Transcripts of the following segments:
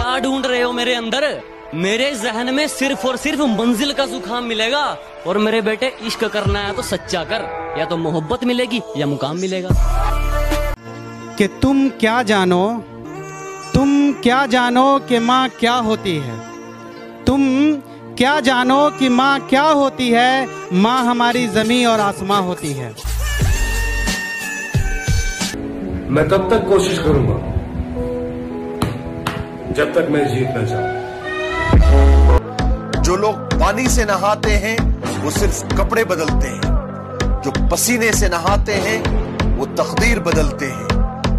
क्या ढूंढ रहे हो मेरे अंदर? मेरे जहन में सिर्फ और सिर्फ मंजिल का जुकाम मिलेगा। और मेरे बेटे, इश्क करना है तो सच्चा कर, या तो मोहब्बत मिलेगी या मुकाम मिलेगा। कि तुम क्या जानो कि माँ क्या होती है। तुम क्या जानो कि माँ क्या होती है। माँ हमारी जमीन और आसमां होती है। मैं तब तक कोशिश करूंगा जब तक मैं जीत न जाऊं। जो लोग पानी से नहाते हैं वो सिर्फ कपड़े बदलते हैं, जो पसीने से नहाते हैं वो तकदीर बदलते हैं,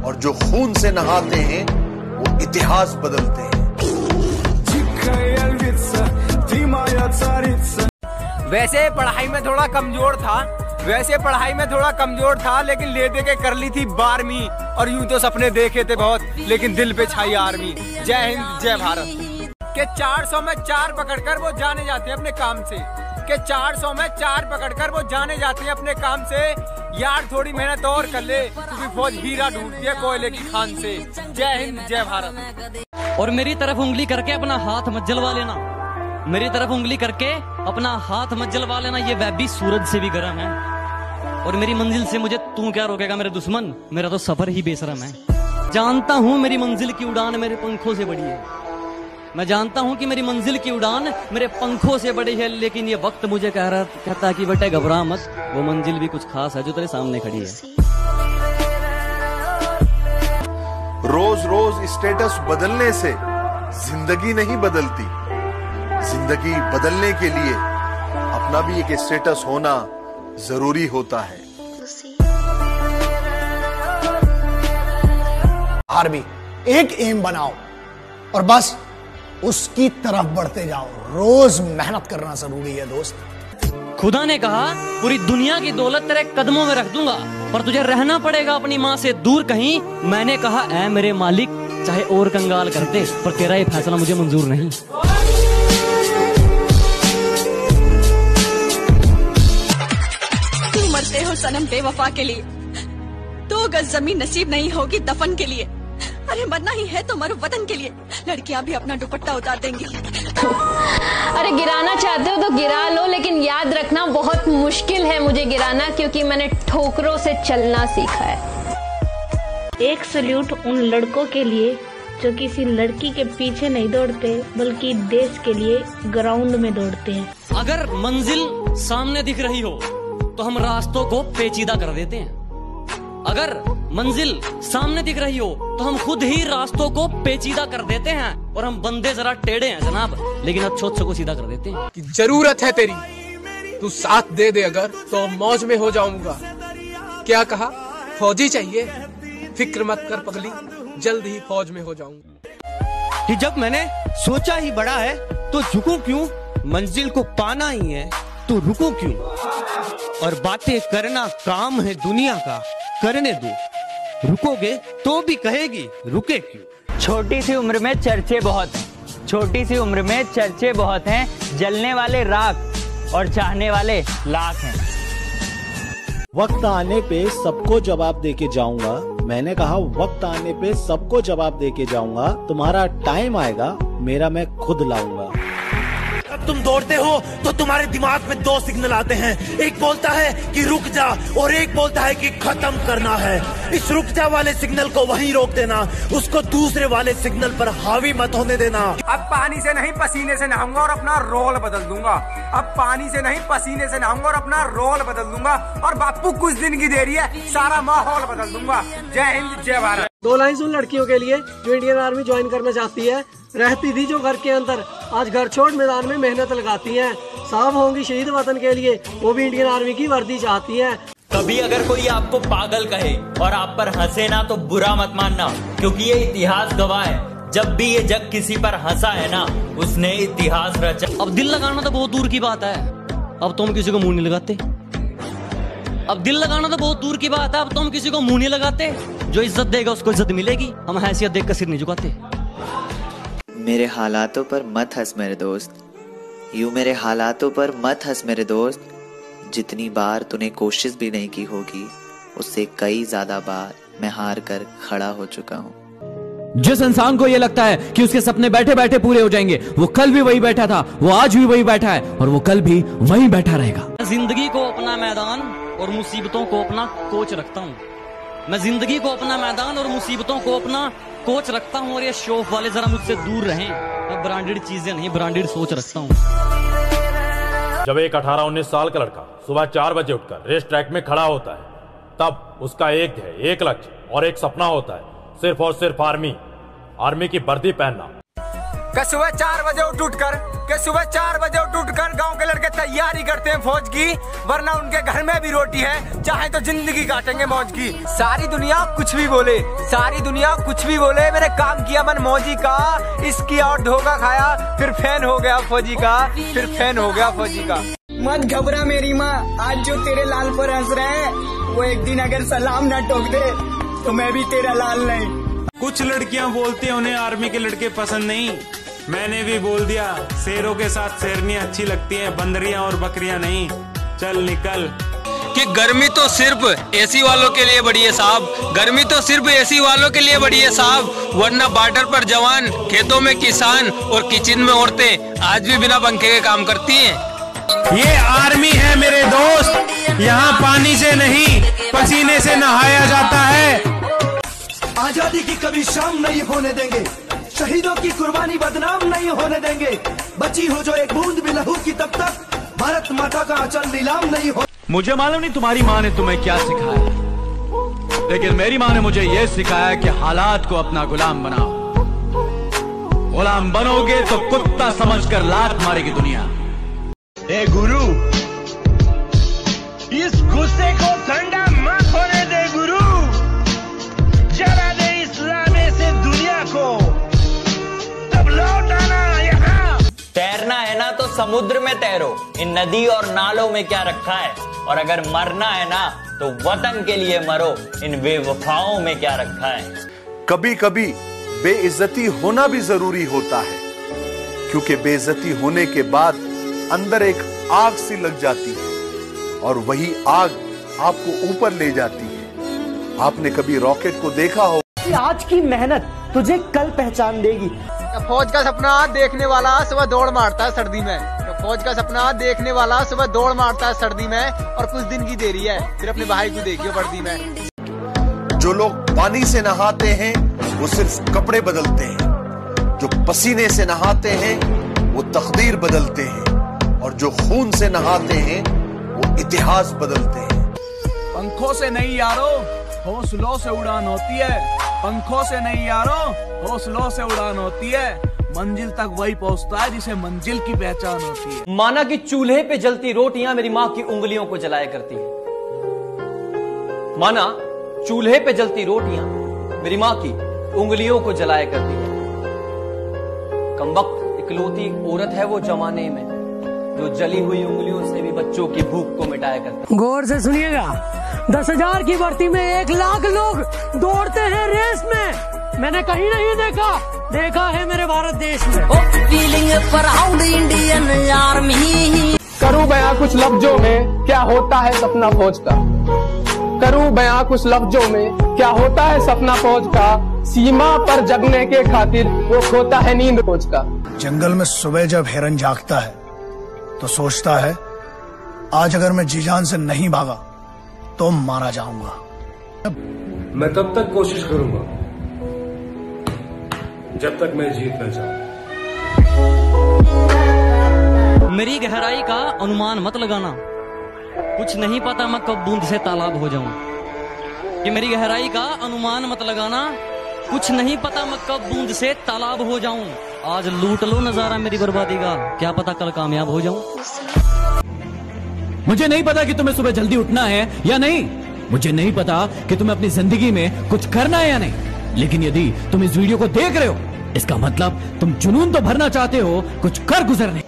और जो खून से नहाते हैं वो इतिहास बदलते हैं। वैसे पढ़ाई में थोड़ा कमजोर था, लेकिन ले दे के कर ली थी 12वीं। और यूं तो सपने देखे थे बहुत, लेकिन दिल पे छाई आर्मी। जय हिंद जय भारत। के 400 में 4 पकड़कर वो जाने जाते हैं अपने काम से। के 400 में 4 पकड़कर वो जाने जाते हैं अपने काम से। यार थोड़ी मेहनत और कर ले, क्योंकि फौज हीरा ढूंढती है कोयले की खान से। जय हिंद जय भारत। और मेरी तरफ उंगली करके अपना हाथ मत जलवा लेना। मेरी तरफ उंगली करके अपना हाथ मत जलवा लेना, ये वैबी सूरज से भी गर्म है। और मेरी मंजिल से मुझे तू क्या रोकेगा मेरे दुश्मन? मेरा तो सफर ही बेशरम है। जानता हूँ मेरी मंजिल की उड़ान मेरे पंखों से बड़ी है। मैं जानता हूँ कि मेरी मंजिल की उड़ान मेरे पंखों से बड़ी है, लेकिन ये वक्त मुझे कहता है कि बेटे घबरा मत, वो मंजिल भी कुछ खास है जो तेरे सामने खड़ी है। रोज रोज स्टेटस बदलने से जिंदगी नहीं बदलती। जिंदगी बदलने के लिए अपना भी एक स्टेटस होना जरूरी होता है। आर्मी एक एम बनाओ और बस उसकी तरफ बढ़ते जाओ। रोज मेहनत करना जरूरी है दोस्त। खुदा ने कहा पूरी दुनिया की दौलत तेरे कदमों में रख दूंगा, पर तुझे रहना पड़ेगा अपनी माँ से दूर कहीं। मैंने कहा ऐ मेरे मालिक, चाहे और कंगाल कर दे, पर तेरा ये फैसला मुझे मंजूर नहीं। तुम मरते हो सनम बेवफा के लिए, 2 गज जमीन नसीब नहीं होगी दफन के लिए। अरे मरना ही है तो मरो वतन के लिए। लड़कियां भी अपना दुपट्टा उतार देंगी। अरे गिराना चाहते हो तो गिरा लो, लेकिन याद रखना बहुत मुश्किल है मुझे गिराना, क्योंकि मैंने ठोकरों से चलना सीखा है। एक सल्यूट उन लड़कों के लिए जो किसी लड़की के पीछे नहीं दौड़ते, बल्कि देश के लिए ग्राउंड में दौड़ते हैं। अगर मंजिल सामने दिख रही हो तो हम रास्तों को पेचीदा कर देते हैं। अगर मंजिल सामने दिख रही हो तो हम खुद ही रास्तों को पेचीदा कर देते हैं। और हम बंदे जरा टेढ़े हैं जनाब, लेकिन अच्छों को सीधा कर देते हैं। कि जरूरत है तेरी, तू साथ दे दे अगर, तो मौज में हो जाऊंगा। क्या कहा? फौजी चाहिए? फिक्र मत कर पगली, जल्द ही फौज में हो जाऊंगा। कि जब मैंने सोचा ही बड़ा है तो झुकूं क्यों, मंजिल को पाना ही है तो रुकूं क्यों। और बातें करना काम है दुनिया का, करने दो, रुकोगे तो भी कहेगी रुके क्यों। छोटी सी उम्र में चर्चे बहुत हैं, जलने वाले राख और चाहने वाले लाख हैं। वक्त आने पे सबको जवाब देके जाऊंगा। मैंने कहा वक्त आने पे सबको जवाब देके जाऊंगा। तुम्हारा टाइम आएगा, मेरा मैं खुद लाऊंगा। जब तुम दौड़ते हो तो तुम्हारे दिमाग में 2 सिग्नल आते हैं। एक बोलता है कि रुक जा और एक बोलता है कि खत्म करना है। इस रुक जा वाले सिग्नल को वहीं रोक देना, उसको दूसरे वाले सिग्नल पर हावी मत होने देना। अब पानी से नहीं पसीने से नहाऊंगा और अपना रोल बदल दूंगा। अब पानी से नहीं पसीने से नहाऊंगा और अपना रोल बदल दूंगा। और बापू कुछ दिन की देरी है, सारा माहौल बदल दूंगा। जय हिंद जय भारत। 2 लाइन उन लड़कियों के लिए जो इंडियन आर्मी ज्वाइन करना चाहती है। रहती थी जो घर के अंदर, आज घर छोड़ मैदान में मेहनत लगाती हैं। साफ होंगी शहीद वतन के लिए, वो भी इंडियन आर्मी की वर्दी चाहती हैं। कभी अगर कोई आपको पागल कहे और आप पर हंसे ना तो बुरा मत मानना, क्योंकि ये इतिहास गवाह है। जब भी ये जग किसी पर हंसा है ना, उसने इतिहास रचा। अब दिल लगाना तो बहुत दूर की बात है, अब तुम किसी को मुंह नहीं लगाते। अब दिल लगाना तो बहुत दूर की बात है, अब तुम किसी को मुंह नहीं लगाते। जो इज्जत देगा उसको इज्जत मिलेगी, हम हैसियत देख कर सिर नहीं झुकाते। मेरे हालातों पर मत हंस मेरे दोस्त, यूं मेरे हालातों पर मत हंस मेरे दोस्त। जितनी बार तूने कोशिश भी नहीं की होगी, उससे कई ज्यादा बार मैं हार कर खड़ा हो चुका हूँ। जिस इंसान को यह लगता है कि उसके सपने बैठे बैठे पूरे हो जाएंगे, वो कल भी वही बैठा था, वो आज भी वही बैठा है और वो कल भी वही बैठा रहेगा। जिंदगी को अपना मैदान और मुसीबतों को अपना कोच रखता हूँ। मैं जिंदगी को अपना मैदान और मुसीबतों को अपना कोच रखता हूँ। और ये शो ऑफ वाले जरा मुझसे दूर रहें। मैं ब्रांडेड चीजें नहीं, ब्रांडेड सोच रखता हूँ। जब एक 18-19 साल का लड़का सुबह 4 बजे उठकर रेस ट्रैक में खड़ा होता है, तब उसका एक ध्येय, एक लक्ष्य और एक सपना होता है, सिर्फ और सिर्फ आर्मी की वर्दी पहनना। सुबह 4 बजे उठ कर गांव के लड़के तैयारी करते हैं फौज की, वरना उनके घर में भी रोटी है, चाहे तो जिंदगी काटेंगे मौज की। सारी दुनिया कुछ भी बोले, मैंने काम किया मन मौजी का, इसकी और धोखा खाया, फिर फैन हो गया फौजी का। मत घबरा मेरी माँ, आज जो तेरे लाल पर हंस रहे हैं, वो एक दिन अगर सलाम ना ठोक दे तो मैं भी तेरा लाल नहीं। कुछ लड़कियां बोलती हैं उन्हें आर्मी के लड़के पसंद नहीं। मैंने भी बोल दिया, शेरों के साथ शेरनियां अच्छी लगती हैं, बंदरियां और बकरियां नहीं। चल निकल। कि गर्मी तो सिर्फ एसी वालों के लिए बड़ी है साहब, गर्मी तो सिर्फ एसी वालों के लिए बड़ी है साहब, वरना बॉर्डर पर जवान, खेतों में किसान और किचन में औरतें आज भी बिना पंखे के काम करती हैं। ये आर्मी है मेरे दोस्त, यहाँ पानी से नहीं पसीने से नहाया जाता है। आजादी की कभी शाम नहीं होने देंगे, शहीदों की कुर्बानी बदनाम नहीं होने देंगे। बची हो जो एक बूंद भी लहू की, तब तक भारत माता का आंचल नीलाम नहीं हो। मुझे मालूम नहीं तुम्हारी माँ ने तुम्हें क्या सिखाया, लेकिन मेरी माँ ने मुझे यह सिखाया कि हालात को अपना गुलाम बनाओ। गुलाम बनोगे तो कुत्ता समझकर लात मारेगी दुनिया। ए गुरु, इस गुस्से को ठंडा मत होने दे गुरु, जला दे इस्लाम से दुनिया को, तब लौट आना यहाँ। तैरना है ना तो समुद्र में तैरो, इन नदी और नालों में क्या रखा है। और अगर मरना है ना तो वतन के लिए मरो, इन बेवफाओं में क्या रखा है। कभी कभी बेइज्जती होना भी जरूरी होता है, क्योंकि बेइज्जती होने के बाद अंदर एक आग सी लग जाती है और वही आग आपको ऊपर ले जाती है। आपने कभी रॉकेट को देखा हो? आज की मेहनत तुझे कल पहचान देगी। फौज का सपना देखने वाला सुबह दौड़ मारता है सर्दी में, फौज का सपना देखने वाला सुबह दौड़ मारता है सर्दी में, और कुछ दिन की देरी है, फिर अपने भाई को देखियो वर्दी में। जो लोग पानी से नहाते हैं वो सिर्फ कपड़े बदलते हैं, जो पसीने से नहाते हैं वो तकदीर बदलते हैं, और जो खून से नहाते हैं वो इतिहास बदलते हैं। पंखों से नहीं यारो, हौसलों से उड़ान होती है। पंखों से नहीं यारो, हौसलों से उड़ान होती है। मंजिल तक वही पहुंचता है जिसे मंजिल की पहचान होती है। माना कि चूल्हे पे जलती रोटियां मेरी माँ की उंगलियों को जलाया करती है। माना चूल्हे पे जलती रोटियां मेरी माँ की उंगलियों को जलाया करती है। कमबख्त इकलौती औरत है वो जमाने में, जो जली हुई उंगलियों से भी बच्चों की भूख को मिटाया करता है। गौर से सुनिएगा, 10,000 की भर्ती में 1 लाख लोग दौड़ते हैं रेस में। मैंने कहीं नहीं देखा है मेरे भारत देश में। Feeling proud Indian army. करूं बयां कुछ लफ्जों में क्या होता है सपना फौज का, करूं बयां कुछ लफ्जों में क्या होता है सपना फौज का। सीमा पर जगने के खातिर वो खोता है नींद फौज का। जंगल में सुबह जब हिरन जागता है तो सोचता है, आज अगर मैं जी जान से नहीं भागा तो मारा जाऊंगा। मैं तब तक कोशिश करूंगा जब तक मैं जीत न जाऊं। मेरी गहराई का अनुमान मत लगाना, कुछ नहीं पता मैं कब बूंद से तालाब हो जाऊं। ये मेरी गहराई का अनुमान मत लगाना, कुछ नहीं पता मैं कब बूंद से तालाब हो जाऊं। आज लूट लो नजारा मेरी बर्बादी का, क्या पता कल कामयाब हो जाऊं। मुझे नहीं पता कि तुम्हें सुबह जल्दी उठना है या नहीं, मुझे नहीं पता कि तुम्हें अपनी जिंदगी में कुछ करना है या नहीं, लेकिन यदि तुम इस वीडियो को देख रहे हो, इसका मतलब तुम जुनून तो भरना चाहते हो, कुछ कर गुजरने।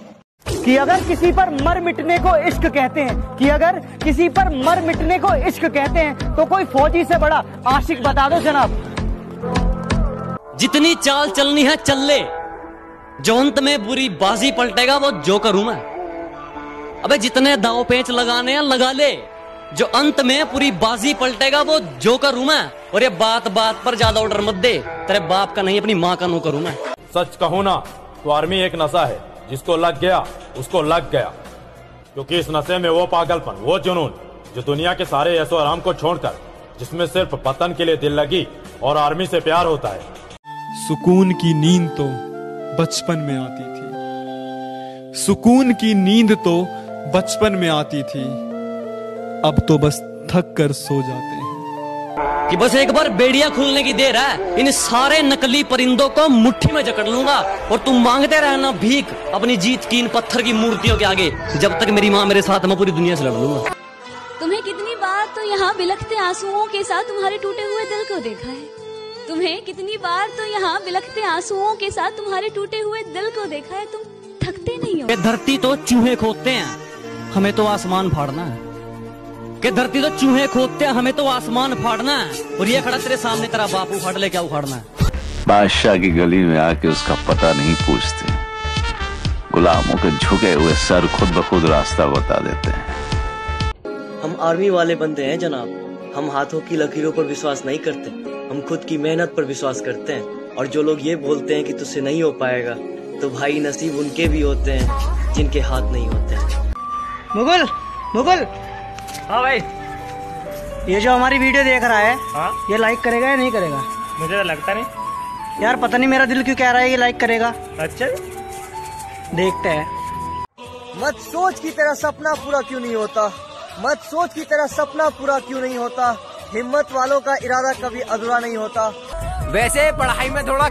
कि अगर किसी पर मर मिटने को इश्क कहते हैं, कि अगर किसी पर मर मिटने को इश्क कहते हैं, तो कोई फौजी से बड़ा आशिक बता दो जनाब। जितनी चाल चलनी है चल ले, जो अंत में बुरी बाजी पलटेगा वो जोकर हूं मैं। अबे जितने दाव पेंच लगाने हैं लगा ले, जो अंत में पूरी बाजी पलटेगा वो जोकर हूं मैं। और ये बात बात पर ज्यादा ऑर्डर मत दे, तेरे बाप का नहीं अपनी माँ का नौकर हूं मैं। सच कहूँ ना तो आर्मी एक नशा है, जिसको लग गया उसको लग गया। क्योंकि इस नशे में वो पागलपन, वो जुनून जो दुनिया के सारे ऐशो आराम को छोड़कर, जिसमें सिर्फ वतन के लिए दिल लगी और आर्मी से प्यार होता है। सुकून की नींद तो बचपन में आती थी, सुकून की नींद तो बचपन में आती थी, अब तो बस थक कर सो जाते हैं। कि बस एक बार बेड़िया खुलने की देर है, इन सारे नकली परिंदों को मुट्ठी में जकड़ लूंगा और तुम मांगते रहना भीख अपनी जीत की इन पत्थर की मूर्तियों के आगे। जब तक मेरी माँ मेरे साथ, मैं पूरी दुनिया से लड़ लूंगा। तुम्हें कितनी बार तो यहाँ बिलखते आंसुओं के साथ तुम्हारे टूटे हुए दिल को देखा है। तुम्हें कितनी बार तो यहाँ बिलखते आंसुओं के साथ तुम्हारे टूटे हुए दिल को देखा है। तुम थकते नहीं हो। ये धरती तो चूहे खोदते हैं, हमें तो आसमान फाड़ना है। कि धरती तो चूहे खोदते हैं, हमें तो आसमान फाड़ना है। और ये खड़ा तेरे सामने तेरा बाप उखाड़ ले, क्या उखाड़ना है? बादशाह की गली में आके उसका पता नहीं पूछते, गुलामों के झुके हुए सर खुद ब खुद रास्ता बता देते हैं। हम आर्मी वाले बंदे हैं जनाब, हम हाथों की लकीरों पर विश्वास नहीं करते, हम खुद की मेहनत पर विश्वास करते हैं। और जो लोग ये बोलते हैं कि तुझसे नहीं हो पाएगा, तो भाई नसीब उनके भी होते हैं जिनके हाथ नहीं होते हैं। मुगल, मुगल। हाँ भाई, ये जो हमारी वीडियो देख रहा है, हाँ? ये लाइक करेगा या नहीं करेगा? मुझे तो लगता नहीं यार, पता नहीं मेरा दिल क्यों कह रहा है ये लाइक करेगा। अच्छा, देखते हैं। मत सोच की तेरा सपना पूरा क्यों नहीं होता, मत सोच की तेरा सपना पूरा क्यों नहीं होता, हिम्मत वालों का इरादा कभी अधूरा नहीं होता। वैसे पढ़ाई में थोड़ा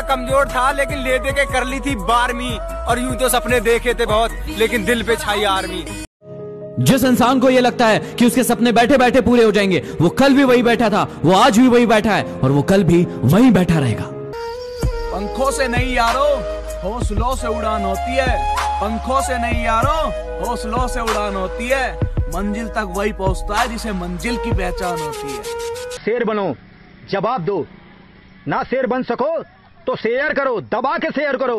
कमजोर था, लेकिन ले दे के कर ली थी 12वीं। और यूं तो सपने देखे थे बहुत, लेकिन दिल पे छाई आर्मी। जिस इंसान को ये लगता है कि उसके सपने बैठे बैठे पूरे हो जाएंगे, वो कल भी वही बैठा था, वो आज भी वही बैठा है और वो कल भी वही बैठा रहेगा। पंखों से नहीं यारो, हौसलों से उड़ान होती है। पंखों से नहीं यारो, हौसलों से उड़ान होती है। मंजिल तक वही पहुंचता है जिसे मंजिल की पहचान होती है। शेर बनो, जवाब दो। ना शेर बन सको तो शेयर करो, दबा के शेयर करो।